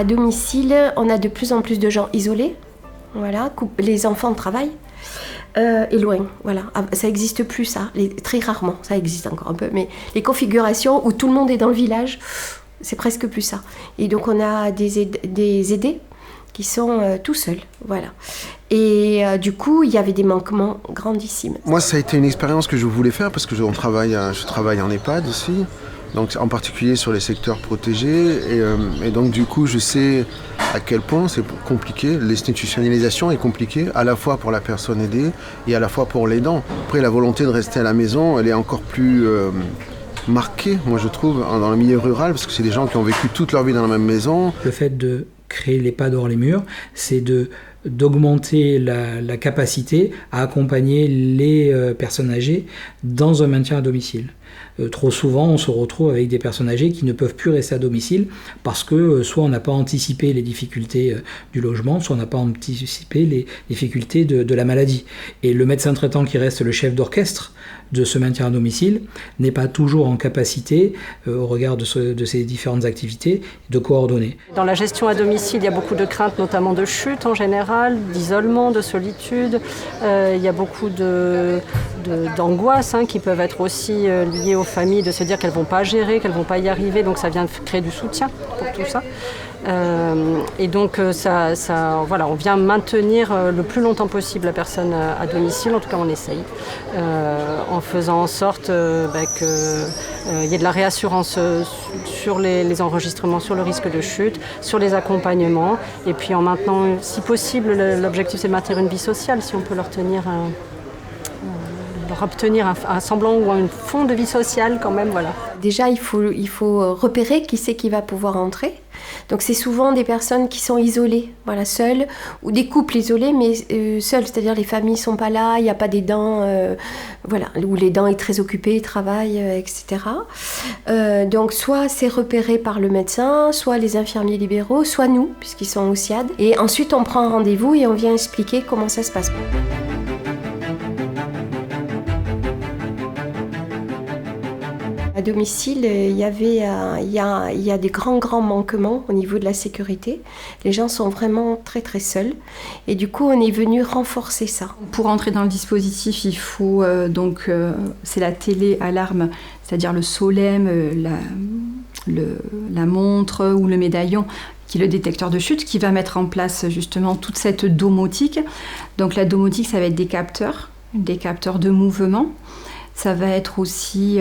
À domicile, on a de plus en plus de gens isolés. Voilà, les enfants travaillent. Et loin, voilà. Ça n'existe plus, ça. Très rarement, ça existe encore un peu. Mais les configurations où tout le monde est dans le village, c'est presque plus ça. Et donc, on a des aidés qui sont tout seuls, voilà. Et du coup, il y avait des manquements grandissimes. Moi, ça a été une expérience que je voulais faire parce que je travaille en EHPAD aussi. Donc, en particulier sur les secteurs protégés. Et donc, du coup, je sais à quel point c'est compliqué. L'institutionnalisation est compliquée, à la fois pour la personne aidée et à la fois pour l'aidant. Après, la volonté de rester à la maison, elle est encore plus marquée, moi, je trouve, dans le milieu rural, parce que c'est des gens qui ont vécu toute leur vie dans la même maison. Le fait de créer l'EHPAD hors les murs, c'est d'augmenter la capacité à accompagner les personnes âgées dans un maintien à domicile. Trop souvent, on se retrouve avec des personnes âgées qui ne peuvent plus rester à domicile parce que soit on n'a pas anticipé les difficultés du logement, soit on n'a pas anticipé les difficultés de la maladie. Et le médecin traitant qui reste le chef d'orchestre de ce maintien à domicile n'est pas toujours en capacité, au regard de ces différentes activités, de coordonner. Dans la gestion à domicile, il y a beaucoup de craintes, notamment de chute en général, d'isolement, de solitude. Il y a beaucoup d'angoisses qui peuvent être aussi liées aux familles, de se dire qu'elles ne vont pas gérer, qu'elles ne vont pas y arriver. Donc ça vient de créer du soutien pour tout ça. Et donc voilà, on vient maintenir le plus longtemps possible la personne à domicile, en tout cas on essaye, en faisant en sorte qu'il y ait de la réassurance sur les enregistrements, sur le risque de chute, sur les accompagnements, et puis en maintenant, si possible, l'objectif c'est de maintenir une vie sociale, si on peut leur obtenir un semblant ou un fond de vie sociale quand même, voilà. Déjà, il faut repérer qui c'est qui va pouvoir entrer. Donc c'est souvent des personnes qui sont isolées, voilà, seules, ou des couples isolés, mais seuls, c'est-à-dire les familles ne sont pas là, il n'y a pas d'aidant, voilà, où l'aidant est très occupé, travaille, etc. Donc soit c'est repéré par le médecin, soit les infirmiers libéraux, soit nous, puisqu'ils sont au SIAD. Et ensuite on prend rendez-vous et on vient expliquer comment ça se passe. À domicile, il y a des grands manquements au niveau de la sécurité. Les gens sont vraiment très très seuls et du coup on est venu renforcer ça. Pour entrer dans le dispositif, il faut c'est la télé-alarme, c'est-à-dire le solem, la montre ou le médaillon, qui est le détecteur de chute, qui va mettre en place justement toute cette domotique. Donc la domotique, ça va être des capteurs de mouvement. Ça va être aussi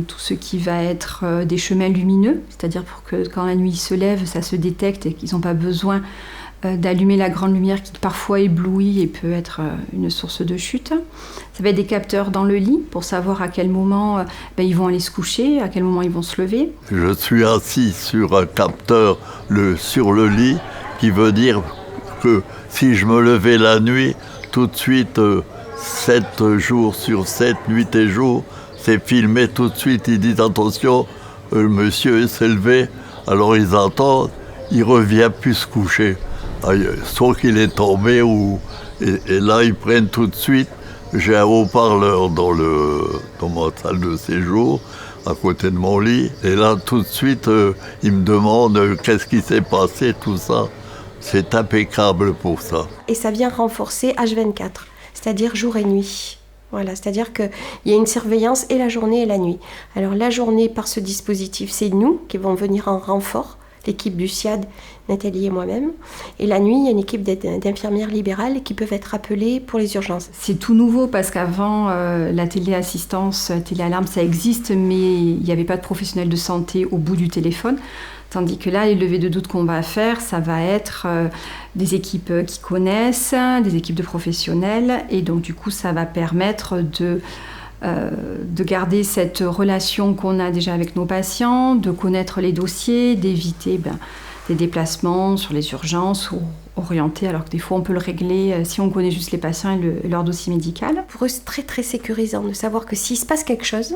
tout ce qui va être des chemins lumineux, c'est-à-dire pour que quand la nuit se lève, ça se détecte et qu'ils n'ont pas besoin d'allumer la grande lumière qui parfois éblouit et peut être une source de chute. Ça va être des capteurs dans le lit pour savoir à quel moment ils vont aller se coucher, à quel moment ils vont se lever. Je suis assis sur un capteur sur le lit, qui veut dire que si je me levais la nuit, tout de suite... 7 jours sur 7, nuit et jour, c'est filmé tout de suite. Ils disent attention, le monsieur s'est levé, alors ils attendent, il revient plus se coucher. Soit qu'il est tombé, et là ils prennent tout de suite. J'ai un haut-parleur dans ma salle de séjour, à côté de mon lit, et là tout de suite ils me demandent qu'est-ce qui s'est passé, tout ça. C'est impeccable pour ça. Et ça vient renforcer H24. C'est-à-dire jour et nuit. Voilà, c'est-à-dire qu'il y a une surveillance et la journée et la nuit. Alors la journée, par ce dispositif, c'est nous qui vont venir en renfort, l'équipe du SIAD, Nathalie et moi-même. Et la nuit, il y a une équipe d'infirmières libérales qui peuvent être appelées pour les urgences. C'est tout nouveau parce qu'avant, la téléassistance, téléalarme, ça existe, mais il n'y avait pas de professionnels de santé au bout du téléphone. Tandis que là, les levées de doute qu'on va faire, ça va être des équipes qui connaissent, des équipes de professionnels. Et donc, du coup, ça va permettre de garder cette relation qu'on a déjà avec nos patients, de connaître les dossiers, d'éviter des déplacements sur les urgences ou orientés, alors que des fois, on peut le régler si on connaît juste les patients et leur dossier médical. Pour eux, c'est très, très sécurisant de savoir que s'il se passe quelque chose,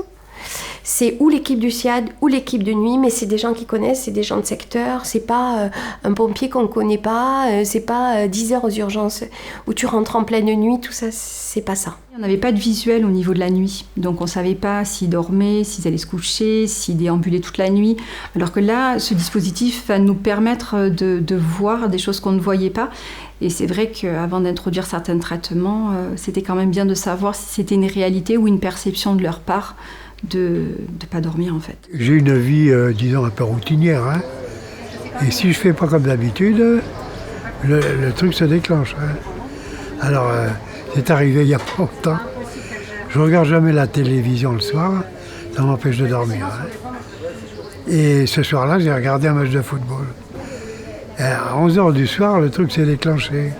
C'est ou l'équipe du SIAD ou l'équipe de nuit, mais c'est des gens qui connaissent, c'est des gens de secteur, c'est pas un pompier qu'on ne connaît pas, c'est pas 10 heures aux urgences où tu rentres en pleine nuit, tout ça, c'est pas ça. On n'avait pas de visuel au niveau de la nuit, donc on ne savait pas s'ils dormaient, s'ils allaient se coucher, s'ils déambulaient toute la nuit, alors que là, ce dispositif va nous permettre de voir des choses qu'on ne voyait pas. Et c'est vrai qu'avant d'introduire certains traitements, c'était quand même bien de savoir si c'était une réalité ou une perception de leur part de ne pas dormir en fait. J'ai une vie, disons, un peu routinière, hein. Et si je fais pas comme d'habitude, le truc se déclenche. Hein. Alors, c'est arrivé il y a pas longtemps. Je regarde jamais la télévision le soir, ça m'empêche de dormir. Hein. Et ce soir-là, j'ai regardé un match de football. Et à 11h du soir, le truc s'est déclenché.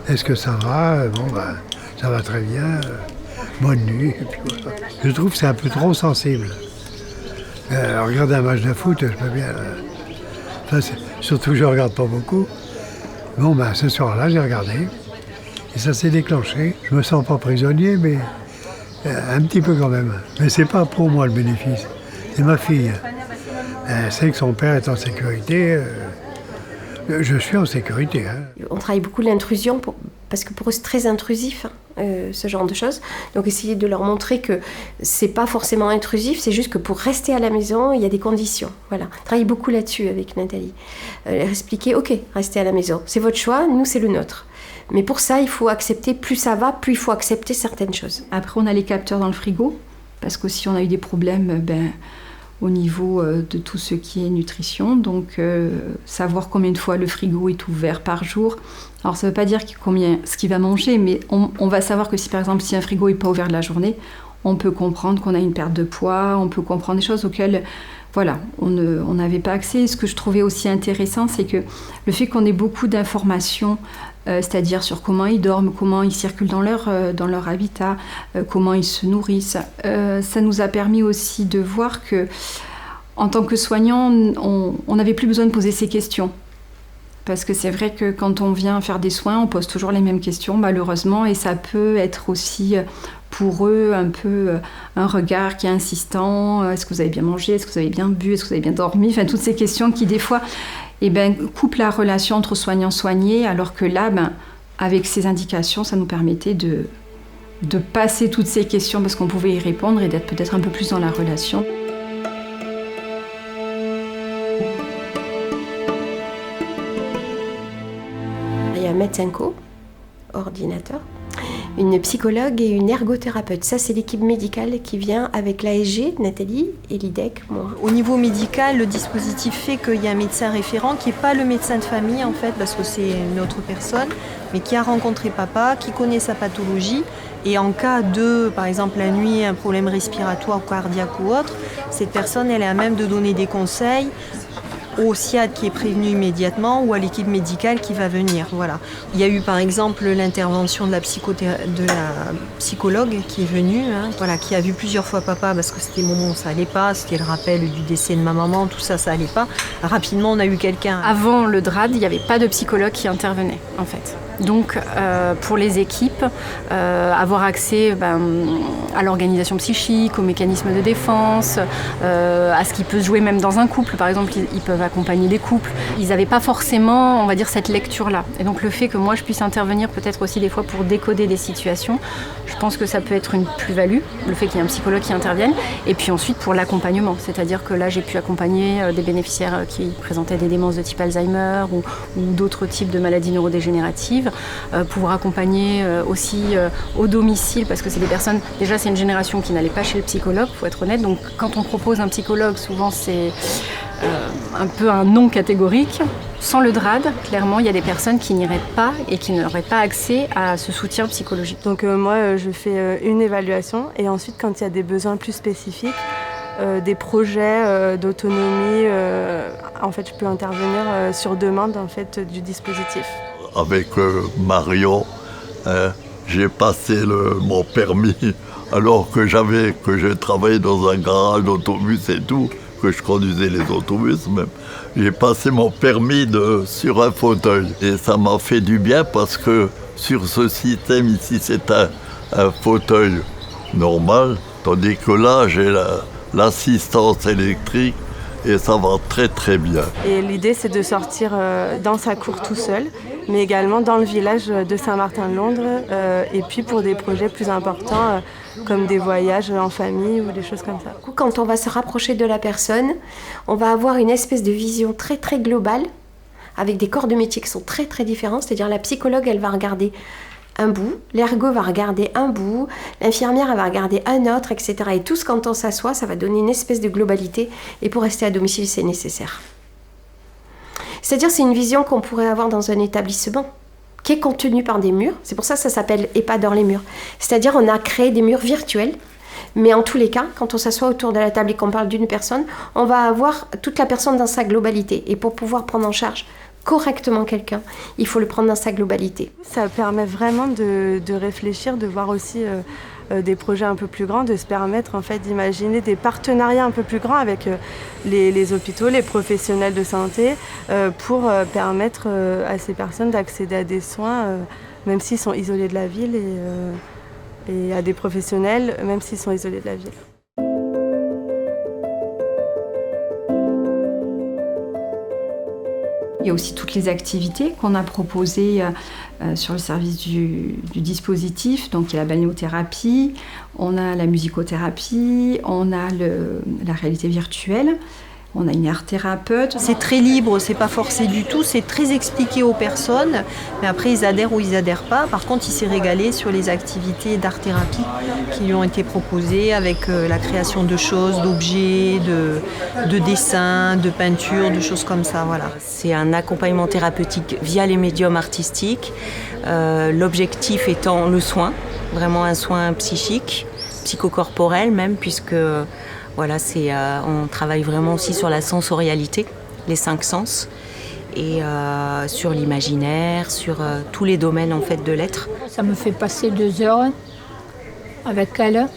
Est-ce que ça va? Bon, ben, ça va très bien. Bonne nuit. Et puis voilà. Je trouve que c'est un peu trop sensible. Regarder un match de foot, je peux bien. Surtout que je ne regarde pas beaucoup. Bon, ben, ce soir-là, j'ai regardé. Et ça s'est déclenché. Je me sens pas prisonnier, mais un petit peu quand même. Mais c'est pas pour moi le bénéfice. C'est ma fille. Elle sait que son père est en sécurité. Je suis en sécurité. Hein. On travaille beaucoup l'intrusion parce que pour eux c'est très intrusif, ce genre de choses. Donc essayer de leur montrer que c'est pas forcément intrusif, c'est juste que pour rester à la maison, il y a des conditions. Voilà. On travaille beaucoup là-dessus avec Nathalie. Leur expliquer, ok, restez à la maison, c'est votre choix, nous c'est le nôtre. Mais pour ça, il faut accepter, plus ça va, plus il faut accepter certaines choses. Après, on a les capteurs dans le frigo, parce qu'aussi on a eu des problèmes au niveau de tout ce qui est nutrition. Donc, savoir combien de fois le frigo est ouvert par jour. Alors, ça ne veut pas dire ce qu'il va manger, mais on va savoir que si un frigo n'est pas ouvert de la journée, on peut comprendre qu'on a une perte de poids, on peut comprendre des choses auxquelles on n'avait pas accès. Ce que je trouvais aussi intéressant, c'est que le fait qu'on ait beaucoup d'informations, c'est-à-dire sur comment ils dorment, comment ils circulent dans leur habitat, comment ils se nourrissent, ça nous a permis aussi de voir que, en tant que soignant, on n'avait plus besoin de poser ces questions. Parce que c'est vrai que quand on vient faire des soins, on pose toujours les mêmes questions, malheureusement, et ça peut être aussi pour eux un peu un regard qui est insistant. Est-ce que vous avez bien mangé? Est-ce que vous avez bien bu? Est-ce que vous avez bien dormi? Enfin, toutes ces questions qui, des fois, coupent la relation entre soignants-soignés, alors que là, avec ces indications, ça nous permettait de passer toutes ces questions parce qu'on pouvait y répondre et d'être peut-être un peu plus dans la relation. Il y a un médecin co, ordinateur, une psychologue et une ergothérapeute. Ça, c'est l'équipe médicale qui vient avec l'ASG, Nathalie, et l'IDEC, moi. Au niveau médical, le dispositif fait qu'il y a un médecin référent qui n'est pas le médecin de famille, en fait, parce que c'est une autre personne, mais qui a rencontré papa, qui connaît sa pathologie. Et en cas de, par exemple, la nuit, un problème respiratoire, cardiaque ou autre, cette personne, elle est à même de donner des conseils au SIAD qui est prévenu immédiatement ou à l'équipe médicale qui va venir. Voilà. Il y a eu par exemple l'intervention de la psychologue qui est venue, qui a vu plusieurs fois papa parce que c'était le moment où ça allait pas, c'était le rappel du décès de ma maman, tout ça, ça allait pas. Rapidement, on a eu quelqu'un. Avant le DRAD, il n'y avait pas de psychologue qui intervenait en fait. Donc pour les équipes, avoir accès à l'organisation psychique, aux mécanismes de défense, à ce qui peut se jouer même dans un couple. Par exemple, ils peuvent accompagner des couples. Ils n'avaient pas forcément, on va dire, cette lecture-là. Et donc le fait que moi je puisse intervenir peut-être aussi des fois pour décoder des situations, je pense que ça peut être une plus-value, le fait qu'il y ait un psychologue qui intervienne. Et puis ensuite pour l'accompagnement, c'est-à-dire que là j'ai pu accompagner des bénéficiaires qui présentaient des démences de type Alzheimer ou d'autres types de maladies neurodégénératives. Pouvoir accompagner aussi au domicile, parce que c'est des personnes, déjà c'est une génération qui n'allait pas chez le psychologue, il faut être honnête, donc quand on propose un psychologue, souvent c'est un peu un non catégorique. Sans le DRAD, clairement, il y a des personnes qui n'iraient pas et qui n'auraient pas accès à ce soutien psychologique. Donc moi, je fais une évaluation et ensuite, quand il y a des besoins plus spécifiques, des projets d'autonomie, en fait, je peux intervenir sur demande en fait, du dispositif. Avec Marion, j'ai passé mon permis alors que je travaillais dans un garage d'autobus et tout, que je conduisais les autobus même. J'ai passé mon permis sur un fauteuil et ça m'a fait du bien parce que sur ce système ici, c'est un fauteuil normal Tandis que là, j'ai l'assistance électrique et ça va très très bien. Et l'idée, c'est de sortir dans sa cour tout seul, mais également dans le village de Saint-Martin-de-Londres, et puis pour des projets plus importants, comme des voyages en famille ou des choses comme ça. Quand on va se rapprocher de la personne, on va avoir une espèce de vision très très globale, avec des corps de métier qui sont très très différents, c'est-à-dire la psychologue, elle va regarder un bout, l'ergo va regarder un bout, l'infirmière elle va regarder un autre, etc. Et tous, quand on s'assoit, ça va donner une espèce de globalité, et pour rester à domicile, c'est nécessaire. C'est-à-dire, c'est une vision qu'on pourrait avoir dans un établissement, qui est contenue par des murs, c'est pour ça que ça s'appelle EHPAD hors les murs. C'est-à-dire, on a créé des murs virtuels, mais en tous les cas, quand on s'assoit autour de la table et qu'on parle d'une personne, on va avoir toute la personne dans sa globalité. Et pour pouvoir prendre en charge correctement quelqu'un, il faut le prendre dans sa globalité. Ça permet vraiment de réfléchir, de voir aussi des projets un peu plus grands, de se permettre en fait d'imaginer des partenariats un peu plus grands avec les hôpitaux, les professionnels de santé, pour permettre à ces personnes d'accéder à des soins, même s'ils sont isolés de la ville, et à des professionnels, même s'ils sont isolés de la ville. Il y a aussi toutes les activités qu'on a proposées sur le service du dispositif. Donc il y a la balnéothérapie, on a la musicothérapie, on a la réalité virtuelle, on a une art-thérapeute. C'est très libre, c'est pas forcé du tout, c'est très expliqué aux personnes, mais après ils adhèrent ou ils adhèrent pas. Par contre, il s'est régalé sur les activités d'art-thérapie qui lui ont été proposées avec la création de choses, d'objets, de dessins, de peintures, de choses comme ça. Voilà. C'est un accompagnement thérapeutique via les médiums artistiques, l'objectif étant le soin, vraiment un soin psychique, psychocorporel même, puisque voilà, on travaille vraiment aussi sur la sensorialité, les 5 sens, et sur l'imaginaire, sur tous les domaines en fait de l'être. Ça me fait passer 2 heures avec elle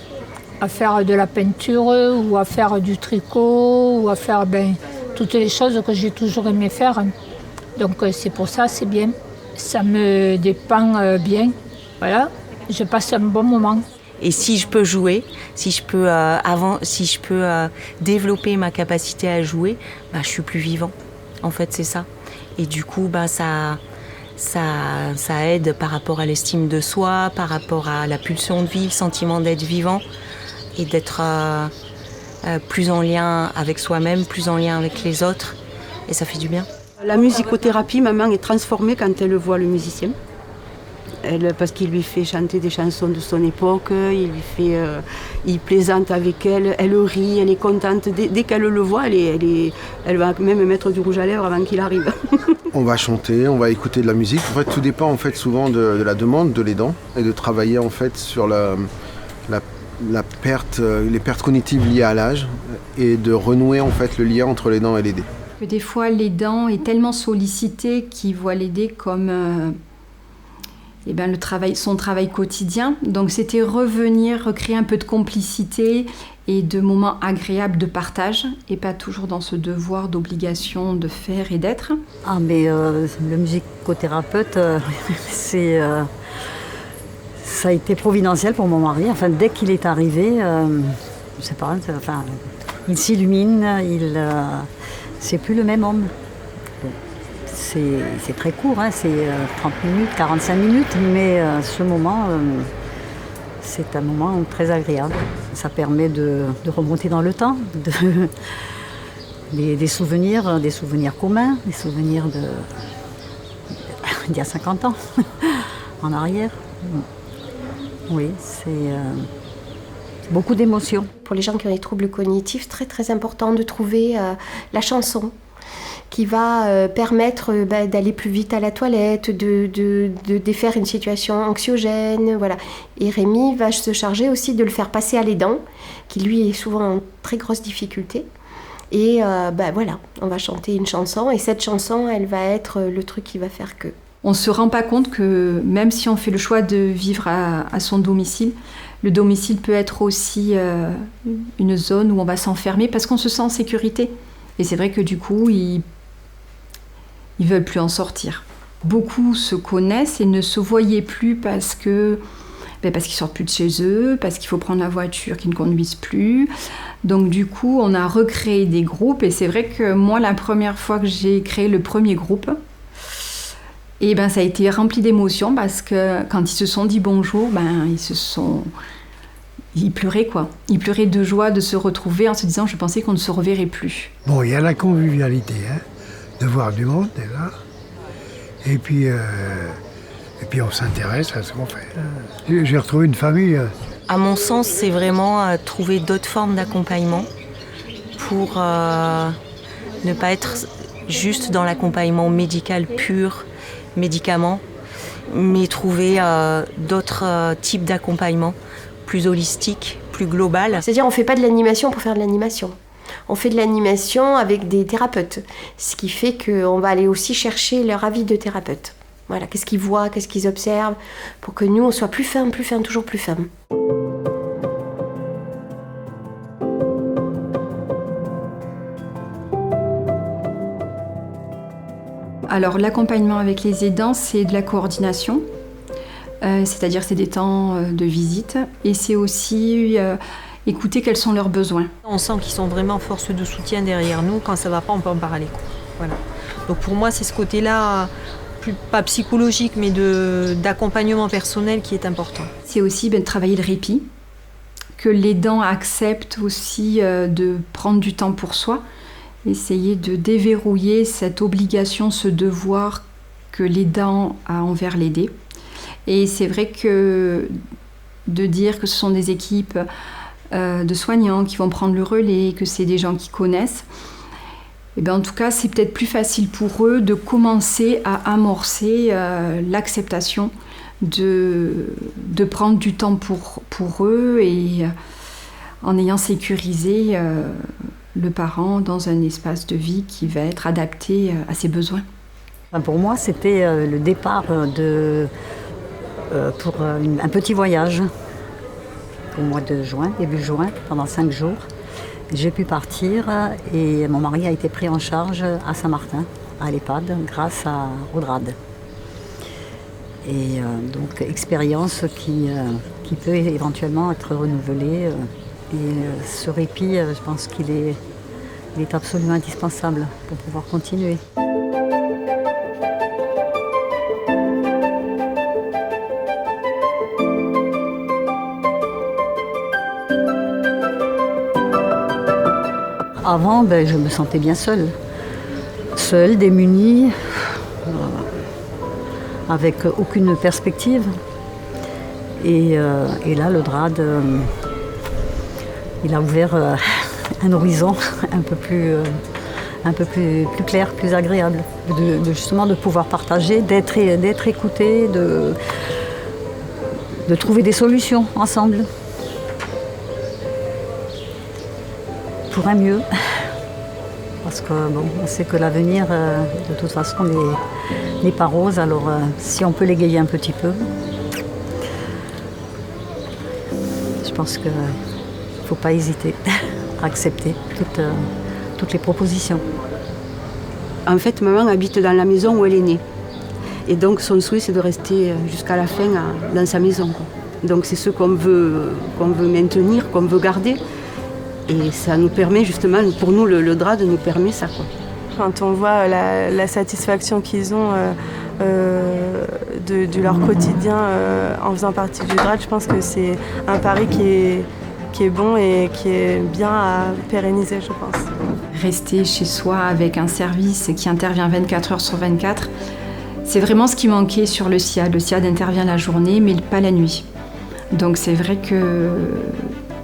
à faire de la peinture ou à faire du tricot ou à faire toutes les choses que j'ai toujours aimé faire. Donc c'est pour ça, c'est bien. Ça me dépeint bien. Voilà, je passe un bon moment. Et si je peux jouer, si je peux développer ma capacité à jouer, je suis plus vivant. En fait, c'est ça. Et du coup, ça aide par rapport à l'estime de soi, par rapport à la pulsion de vie, le sentiment d'être vivant et d'être plus en lien avec soi-même, plus en lien avec les autres. Et ça fait du bien. La musicothérapie, maman est transformée quand elle voit le musicien. Parce qu'il lui fait chanter des chansons de son époque, il plaisante avec elle, elle rit, elle est contente. Dès qu'elle le voit, elle va même mettre du rouge à lèvres avant qu'il arrive. On va chanter, on va écouter de la musique. En fait, tout dépend en fait, souvent de la demande de l'aidant et de travailler en fait, sur les pertes cognitives liées à l'âge et de renouer en fait, le lien entre l'aidant et l'aidé. Des fois, l'aidant est tellement sollicité qu'il voit l'aidé comme son travail quotidien. Donc c'était recréer un peu de complicité et de moments agréables de partage et pas toujours dans ce devoir d'obligation de faire et d'être. Ah mais le musicothérapeute, ça a été providentiel pour mon mari. Enfin, dès qu'il est arrivé, je sais pas, il s'illumine, c'est plus le même homme. C'est très court, hein, c'est 30 minutes, 45 minutes, mais ce moment, c'est un moment très agréable. Ça permet de remonter dans le temps, des souvenirs communs, des souvenirs d'il y a 50 ans, en arrière. Oui, c'est beaucoup d'émotions. Pour les gens qui ont des troubles cognitifs, très très important de trouver la chanson qui va permettre d'aller plus vite à la toilette, de défaire une situation anxiogène, voilà. Et Rémi va se charger aussi de le faire passer à l'aidant, qui lui est souvent en très grosse difficulté. Et voilà, on va chanter une chanson, et cette chanson, elle va être le truc qui va faire que... On ne se rend pas compte que même si on fait le choix de vivre à son domicile, le domicile peut être aussi une zone où on va s'enfermer parce qu'on se sent en sécurité. Et c'est vrai que du coup, ils veulent plus en sortir. Beaucoup se connaissent et ne se voyaient plus parce que parce qu'ils sortent plus de chez eux, parce qu'il faut prendre la voiture, qu'ils ne conduisent plus. Donc du coup, on a recréé des groupes et c'est vrai que moi, la première fois que j'ai créé le premier groupe, et ça a été rempli d'émotions parce que quand ils se sont dit bonjour, ils pleuraient quoi. Ils pleuraient de joie de se retrouver en se disant je pensais qu'on ne se reverrait plus. Bon, il y a la convivialité, de voir du monde déjà. Et puis on s'intéresse à ce qu'on fait. J'ai retrouvé une famille. À mon sens, c'est vraiment trouver d'autres formes d'accompagnement pour ne pas être juste dans l'accompagnement médical pur, médicaments, mais trouver d'autres types d'accompagnement plus holistiques, plus global. C'est-à-dire on ne fait pas de l'animation pour faire de l'animation. On fait de l'animation avec des thérapeutes, ce qui fait qu'on va aller aussi chercher leur avis de thérapeute. Voilà, qu'est-ce qu'ils voient, qu'est-ce qu'ils observent, pour que nous, on soit plus ferme, toujours plus ferme. Alors l'accompagnement avec les aidants, c'est de la coordination, c'est-à-dire c'est des temps de visite, et c'est aussi écouter quels sont leurs besoins. On sent qu'ils sont vraiment force de soutien derrière nous. Quand ça ne va pas, on peut en parler. Voilà. Donc pour moi, c'est ce côté-là, pas psychologique, mais d'accompagnement personnel qui est important. C'est aussi de travailler le répit, que l'aidant accepte aussi de prendre du temps pour soi, essayer de déverrouiller cette obligation, ce devoir que l'aidant a envers l'aidé. Et c'est vrai que de dire que ce sont des équipes de soignants qui vont prendre le relais, que c'est des gens qui connaissent, en tout cas, c'est peut-être plus facile pour eux de commencer à amorcer l'acceptation de prendre du temps pour eux et en ayant sécurisé le parent dans un espace de vie qui va être adapté à ses besoins. Pour moi, c'était le départ pour un petit voyage au mois de juin, début juin, pendant 5 jours. J'ai pu partir et mon mari a été pris en charge à Saint-Martin, à l'EHPAD, grâce au DRAD. Et donc, expérience qui peut éventuellement être renouvelée. Et ce répit, je pense qu'il est absolument indispensable pour pouvoir continuer. Avant, je me sentais bien seule, démunie, avec aucune perspective. Et là, le DRAD, il a ouvert un horizon un peu plus clair, plus agréable, justement de pouvoir partager, d'être écouté, de trouver des solutions ensemble. Pour un mieux, parce que on sait que l'avenir, de toute façon, n'est pas rose. Alors, si on peut l'égayer un petit peu, je pense qu'il ne faut pas hésiter à accepter toutes les propositions. En fait, maman habite dans la maison où elle est née, et donc son souhait, c'est de rester jusqu'à la fin dans sa maison. Donc, c'est ce qu'on veut maintenir, qu'on veut garder. Et ça nous permet justement, pour nous, le DRAD nous permet ça. Quand on voit la satisfaction qu'ils ont de leur quotidien en faisant partie du DRAD, je pense que c'est un pari qui est bon et qui est bien à pérenniser, je pense. Rester chez soi avec un service qui intervient 24 heures sur 24, c'est vraiment ce qui manquait sur le SIAD. Le SIAD intervient la journée, mais pas la nuit. Donc c'est vrai que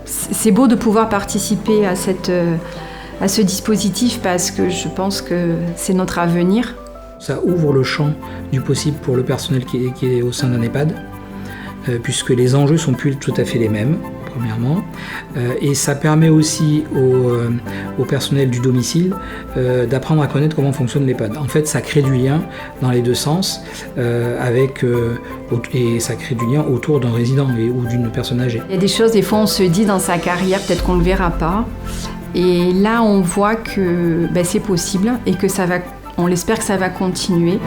c'est beau de pouvoir participer à ce dispositif parce que je pense que c'est notre avenir. Ça ouvre le champ du possible pour le personnel qui est au sein d'un EHPAD, puisque les enjeux sont plus tout à fait les mêmes, premièrement. Et ça permet aussi au personnel du domicile d'apprendre à connaître comment fonctionne l'EHPAD. En fait, ça crée du lien dans les deux sens, et ça crée du lien autour d'un résident ou d'une personne âgée. Il y a des choses, des fois, on se dit dans sa carrière, peut-être qu'on ne le verra pas. Et là, on voit que c'est possible et que on l'espère que ça va continuer.